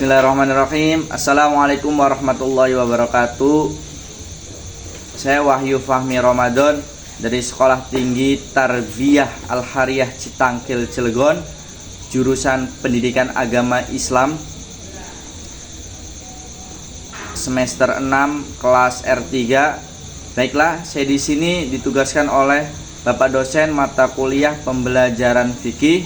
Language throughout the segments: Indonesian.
Bismillahirrahmanirrahim. Assalamualaikum warahmatullahi wabarakatuh. Saya Wahyu Fahmi Ramadan dari Sekolah Tinggi Tarbiyah Al-Hariyah Citangkil Cilegon, jurusan Pendidikan Agama Islam, semester 6 kelas R3. Baiklah, saya di sini ditugaskan oleh Bapak dosen mata kuliah pembelajaran fikih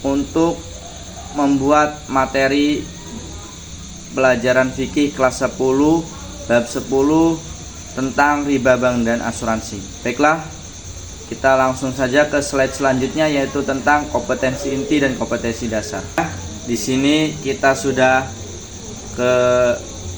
untuk membuat materi pelajaran fikih kelas 10 bab 10 tentang riba bank dan asuransi. Baiklah, kita langsung saja ke slide selanjutnya, yaitu tentang kompetensi inti dan kompetensi dasar. Di sini kita sudah ke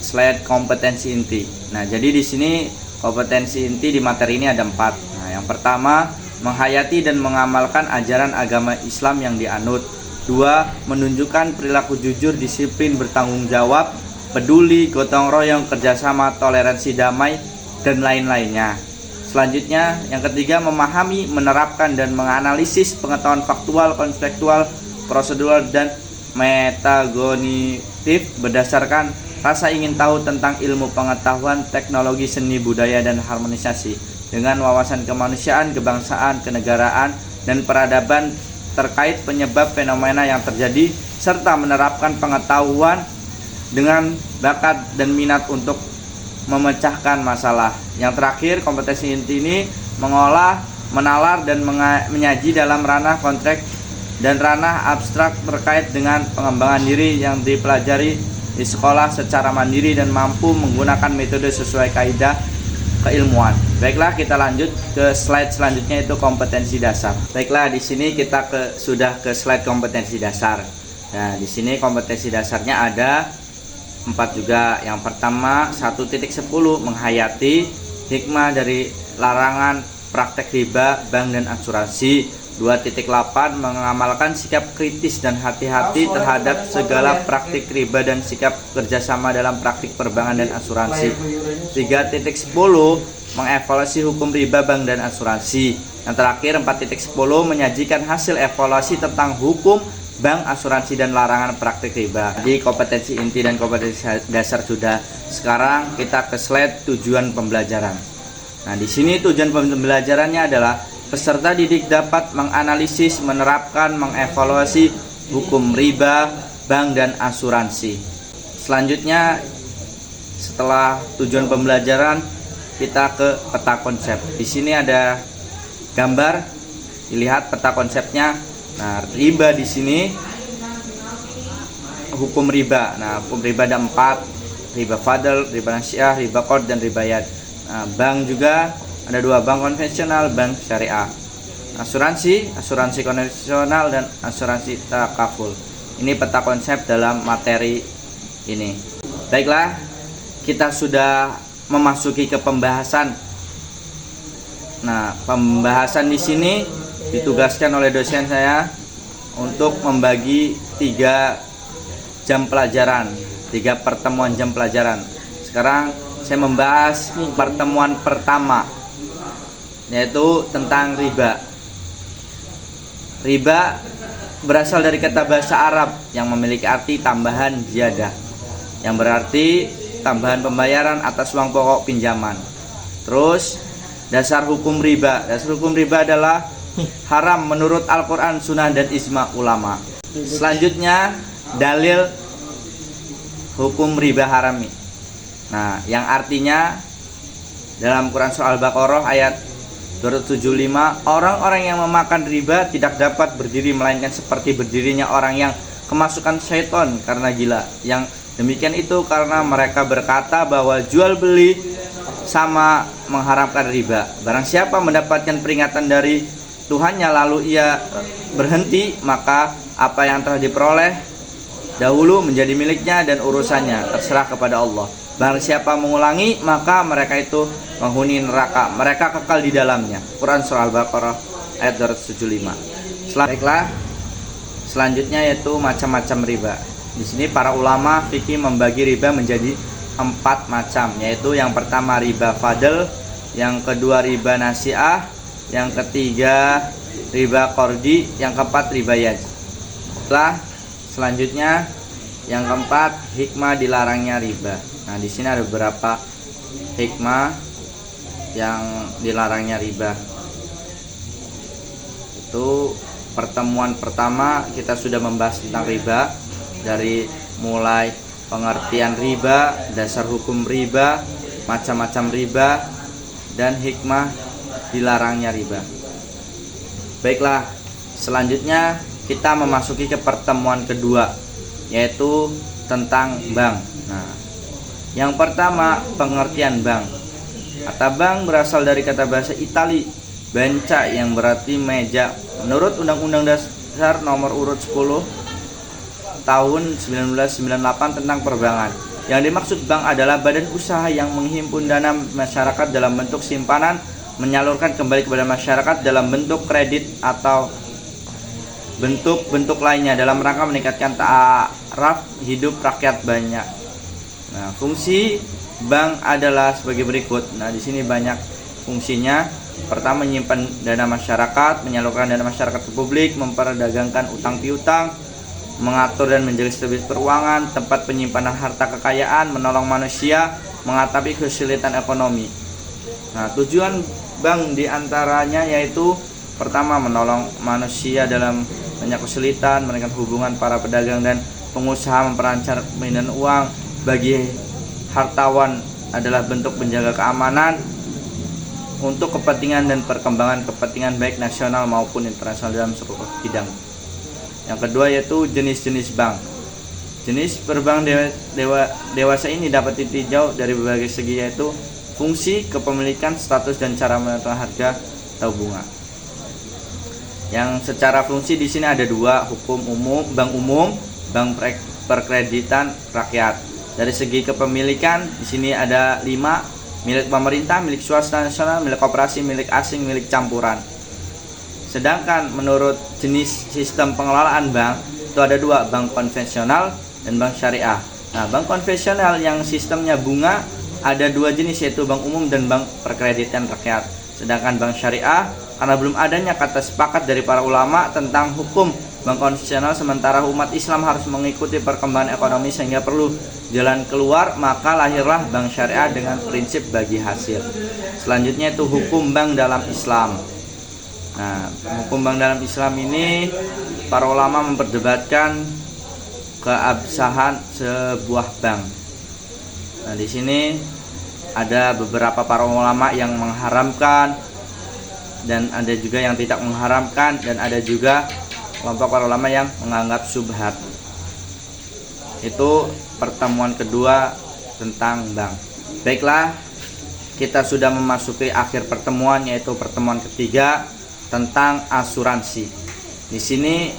slide kompetensi inti. Nah, jadi di sini kompetensi inti di materi ini ada 4. Nah, yang pertama, menghayati dan mengamalkan ajaran agama Islam yang dianut. 2. Menunjukkan perilaku jujur, disiplin, bertanggung jawab, peduli, gotong royong, kerjasama, toleransi, damai, dan lain-lainnya. Selanjutnya, yang ketiga, memahami, menerapkan, dan menganalisis pengetahuan faktual, konseptual, prosedural, dan metagonitif berdasarkan rasa ingin tahu tentang ilmu pengetahuan, teknologi, seni, budaya, dan harmonisasi dengan wawasan kemanusiaan, kebangsaan, kenegaraan, dan peradaban terkait penyebab fenomena yang terjadi, serta menerapkan pengetahuan dengan bakat dan minat untuk memecahkan masalah. Yang terakhir, kompetensi inti ini mengolah, menalar, dan menyaji dalam ranah konteks dan ranah abstrak terkait dengan pengembangan diri yang dipelajari di sekolah secara mandiri dan mampu menggunakan metode sesuai kaidah keilmuan. Baiklah, kita lanjut ke slide selanjutnya, itu kompetensi dasar. Baiklah, di sini kita sudah ke slide kompetensi dasar. Nah, di sini kompetensi dasarnya ada 4 juga. Yang pertama, 1.10 menghayati hikmah dari larangan praktek riba, bank dan asuransi. 2.8 mengamalkan sikap kritis dan hati-hati terhadap segala praktik riba dan sikap kerjasama dalam praktik perbankan dan asuransi. 3.10 mengevaluasi hukum riba, bank dan asuransi. Yang terakhir, 4.10 menyajikan hasil evaluasi tentang hukum bank, asuransi, dan larangan praktik riba. Jadi kompetensi inti dan kompetensi dasar sudah. Sekarang kita ke slide tujuan pembelajaran. Nah, di sini tujuan pembelajarannya adalah peserta didik dapat menganalisis, menerapkan, mengevaluasi hukum riba, bank, dan asuransi. Selanjutnya, setelah tujuan pembelajaran, kita ke peta konsep. Di sini ada gambar, dilihat peta konsepnya. Nah, riba di sini, hukum riba. Nah, hukum riba ada 4, riba fadl, riba nasiah, riba qard, dan riba yad. Nah, bank juga ada 2, bank konvensional, bank syariah. Asuransi konvensional, dan asuransi takaful. Ini peta konsep dalam materi ini. Baiklah, kita sudah memasuki ke pembahasan. Nah, pembahasan di sini ditugaskan oleh dosen saya untuk membagi 3 jam pelajaran, 3 pertemuan jam pelajaran. Sekarang saya membahas pertemuan pertama, yaitu tentang riba. Riba berasal dari kata bahasa Arab yang memiliki arti tambahan ziyadah, yang berarti tambahan pembayaran atas uang pokok pinjaman. Terus, dasar hukum riba. Dasar hukum riba adalah haram menurut Al-Quran, Sunnah, dan ijma ulama. Selanjutnya, dalil hukum riba harami. Nah, yang artinya dalam Quran surah Al-Baqarah ayat 275, orang-orang yang memakan riba tidak dapat berdiri melainkan seperti berdirinya orang yang kemasukan syaitan karena gila. Yang demikian itu karena mereka berkata bahwa jual beli sama mengharamkan riba. Barang siapa mendapatkan peringatan dari Tuhannya lalu ia berhenti, maka apa yang telah diperoleh dahulu menjadi miliknya dan urusannya terserah kepada Allah. Barang siapa mengulangi, maka mereka itu menghuni neraka, mereka kekal di dalamnya. Quran surah Al-Baqarah ayat 275. Baiklah, selanjutnya yaitu macam-macam riba. Di sini para ulama fikih membagi riba menjadi 4 macam, yaitu yang pertama riba fadl, yang kedua riba nasiah, yang ketiga riba qardi, yang keempat riba yad. Selanjutnya Yang keempat, hikmah dilarangnya riba. Nah, di sini ada beberapa hikmah yang dilarangnya riba. Itu pertemuan pertama kita sudah membahas tentang riba, dari mulai pengertian riba, dasar hukum riba, macam-macam riba, dan hikmah dilarangnya riba. Baiklah, selanjutnya kita memasuki ke pertemuan kedua, yaitu tentang bank. Nah, yang pertama, pengertian bank. Kata bank berasal dari kata bahasa Itali banca, yang berarti meja. Menurut Undang-Undang Dasar nomor urut 10 tahun 1998 tentang perbankan, yang dimaksud bank adalah badan usaha yang menghimpun dana masyarakat dalam bentuk simpanan, menyalurkan kembali kepada masyarakat dalam bentuk kredit atau bentuk-bentuk lainnya dalam rangka meningkatkan taraf hidup rakyat banyak. Nah, fungsi bank adalah sebagai berikut. Nah, di sini banyak fungsinya. Pertama, menyimpan dana masyarakat, menyalurkan dana masyarakat ke publik, memperdagangkan utang piutang, mengatur dan menjaga stabilitas keuangan, tempat penyimpanan harta kekayaan, menolong manusia, mengatasi kesulitan ekonomi. Nah, tujuan bank diantaranya yaitu pertama, menolong manusia dalam banyak kesulitan, menekan hubungan para pedagang dan pengusaha, memperancar pemindahan uang. Bagi hartawan adalah bentuk menjaga keamanan untuk kepentingan dan perkembangan kepentingan baik nasional maupun internasional dalam seluruh bidang. Yang kedua yaitu jenis-jenis bank. Jenis perbank dewasa ini dapat ditinjau dari berbagai segi, yaitu fungsi, kepemilikan, status, dan cara menentukan harga atau bunga. Yang secara fungsi di sini ada dua, hukum umum, bank perkreditan rakyat. Dari segi kepemilikan di sini ada 5, milik pemerintah, milik swasta nasional, milik koperasi, milik asing, milik campuran. Sedangkan menurut jenis sistem pengelolaan bank itu ada 2, bank konvensional dan bank syariah. Nah, bank konvensional yang sistemnya bunga ada 2 jenis, yaitu bank umum dan bank perkreditan rakyat. Sedangkan bank syariah, karena belum adanya kata sepakat dari para ulama tentang hukum bank konvensional, sementara umat Islam harus mengikuti perkembangan ekonomi sehingga perlu jalan keluar, maka lahirlah bank syariah dengan prinsip bagi hasil. Selanjutnya itu hukum bank dalam Islam. Nah, hukum bank dalam Islam ini para ulama memperdebatkan keabsahan sebuah bank. Nah, di sini ada beberapa para ulama yang mengharamkan, dan ada juga yang tidak mengharamkan, dan ada juga kelompok para ulama yang menganggap syubhat. Itu pertemuan kedua tentang bank. Baiklah, kita sudah memasuki akhir pertemuan, yaitu pertemuan ketiga tentang asuransi. Di sini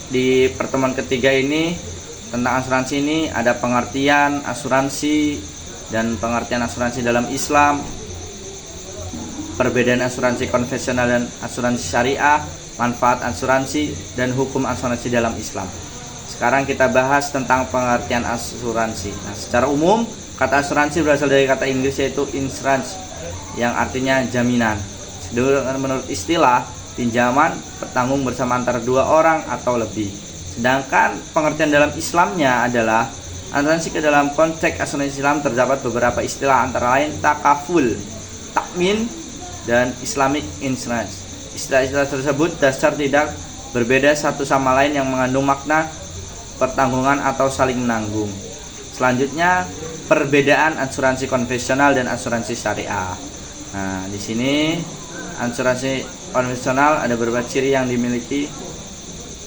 di pertemuan ketiga ini tentang asuransi ini ada pengertian asuransi dan pengertian asuransi dalam Islam, perbedaan asuransi konvensional dan asuransi syariah, manfaat asuransi, dan hukum asuransi dalam Islam. Sekarang kita bahas tentang pengertian asuransi. Nah, secara umum kata asuransi berasal dari kata Inggris yaitu insurance, yang artinya jaminan. Menurut istilah, pinjaman bertanggung bersama antara 2 orang atau lebih. Sedangkan pengertian dalam Islamnya adalah asuransi. Ke dalam konteks asuransi Islam terdapat beberapa istilah, antara lain takaful, takmin, dan Islamic insurance. Istilah-istilah tersebut dasar tidak berbeda satu sama lain yang mengandung makna pertanggungan atau saling menanggung. Selanjutnya, perbedaan asuransi konvensional dan asuransi syariah. Nah, di sini asuransi konvensional ada beberapa ciri yang dimiliki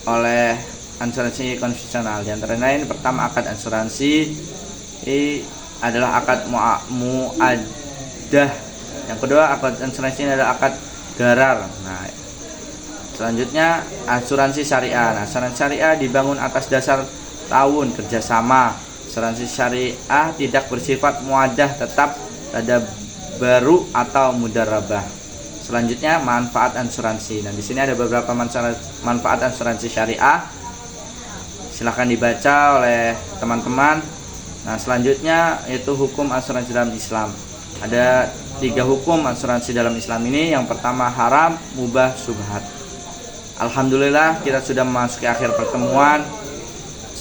oleh asuransi konvensional. Di antara lain, pertama, akad asuransi adalah akad muadah. Yang kedua, akad asuransi ini adalah akad garar. Nah, selanjutnya asuransi syariah. Nah, asuransi syariah dibangun atas dasar tahun kerjasama. Asuransi syariah tidak bersifat muadah, tetap ada baru atau mudarabah. Selanjutnya, manfaat asuransi. Nah, di sini ada beberapa manfaat asuransi syariah. Silahkan dibaca oleh teman-teman. Nah, selanjutnya yaitu hukum asuransi dalam Islam. Ada 3 hukum asuransi dalam Islam ini. Yang pertama, haram, mubah, syubhat. Alhamdulillah, kita sudah memasuki akhir pertemuan.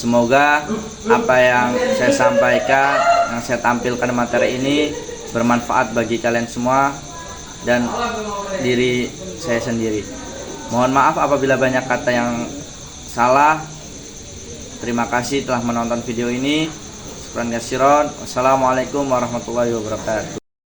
Semoga apa yang saya sampaikan, yang saya tampilkan di materi ini bermanfaat bagi kalian semua dan diri saya sendiri. Mohon maaf apabila banyak kata yang salah. Terima kasih telah menonton video ini. Wassalamualaikum warahmatullahi wabarakatuh.